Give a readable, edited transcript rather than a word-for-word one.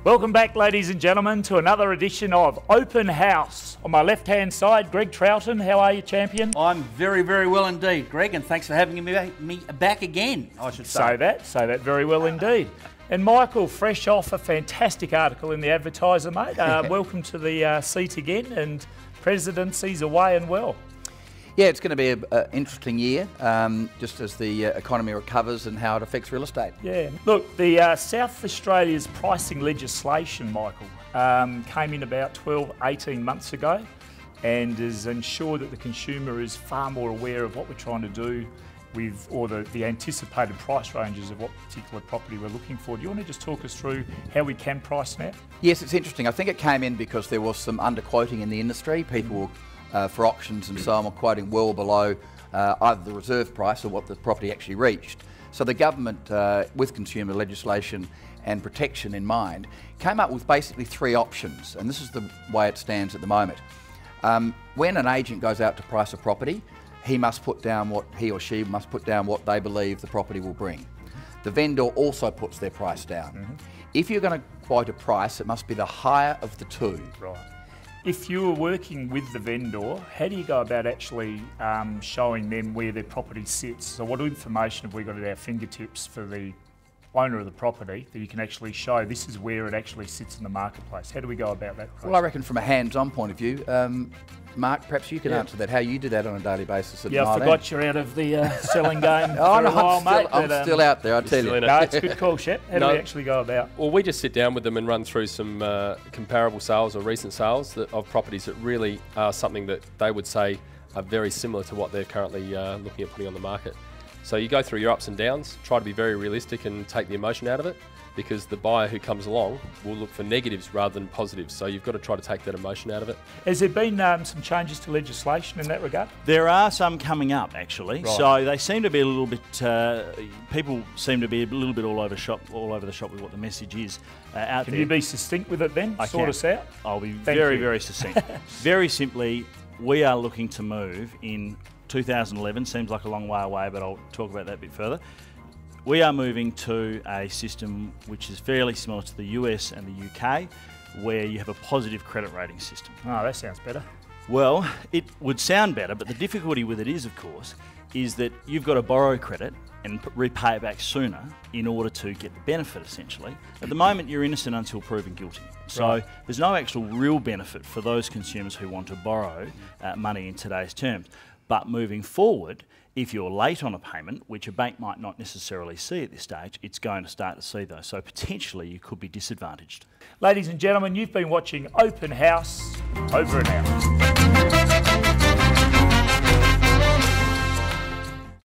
Welcome back, ladies and gentlemen, to another edition of Open House. On my left-hand side, Greg Troughton. How are you, champion? I'm very, very well indeed, Greg, and thanks for having me back again, I should say. Say that very well indeed. And Michael, fresh off a fantastic article in the Advertiser, mate. Welcome to the seat again, and presidency's away and well. Yeah, it's going to be an interesting year, just as the economy recovers and how it affects real estate. Yeah. Look, the South Australia's pricing legislation, Michael, came in about 12, 18 months ago and has ensured that the consumer is far more aware of what we're trying to do with, or the anticipated price ranges of what particular property we're looking for. Do you want to just talk us through how we can price now? Yes, it's interesting. I think it came in because there was some underquoting in the industry. People were for auctions and so on, were quoting well below either the reserve price or what the property actually reached. So the government, with consumer legislation and protection in mind, came up with basically three options, and this is the way it stands at the moment. When an agent goes out to price a property, he or she must put down what they believe the property will bring. The vendor also puts their price down. If you're going to quote a price, it must be the higher of the two. Right. If you were working with the vendor, how do you go about actually showing them where their property sits? So what information have we got at our fingertips for the owner of the property that you can actually show this is where it actually sits in the marketplace? How do we go about that process? Well, I reckon from a hands-on point of view, Mark, perhaps you can answer that, how you do that on a daily basis. Yeah, I forgot you're out of the selling game for a while, mate. I'm still out there, I tell you. No, it's a good call, Shep. How do we actually go about? Well, we just sit down with them and run through some comparable sales or recent sales of properties that really are something that they would say are very similar to what they're currently looking at putting on the market. So you go through your ups and downs, try to be very realistic and take the emotion out of it, because the buyer who comes along will look for negatives rather than positives. So you've got to try to take that emotion out of it. Has there been some changes to legislation in that regard? There are some coming up, actually. Right. So they seem to be a little bit, people seem to be a little bit all over the shop with what the message is out there. Can you be succinct with it then? Sort us out? I'll be very succinct. Very simply, we are looking to move in 2011, seems like a long way away, but I'll talk about that a bit further. We are moving to a system which is fairly similar to the US and the UK, where you have a positive credit rating system. Oh, that sounds better. Well, it would sound better, but the difficulty with it is, of course, is that you've got to borrow credit and repay it back sooner in order to get the benefit, essentially. At the moment, you're innocent until proven guilty. So there's no actual real benefit for those consumers who want to borrow money in today's terms. But moving forward, if you're late on a payment, which a bank might not necessarily see at this stage, it's going to start to see those. So potentially you could be disadvantaged. Ladies and gentlemen, you've been watching Open House. Over and out.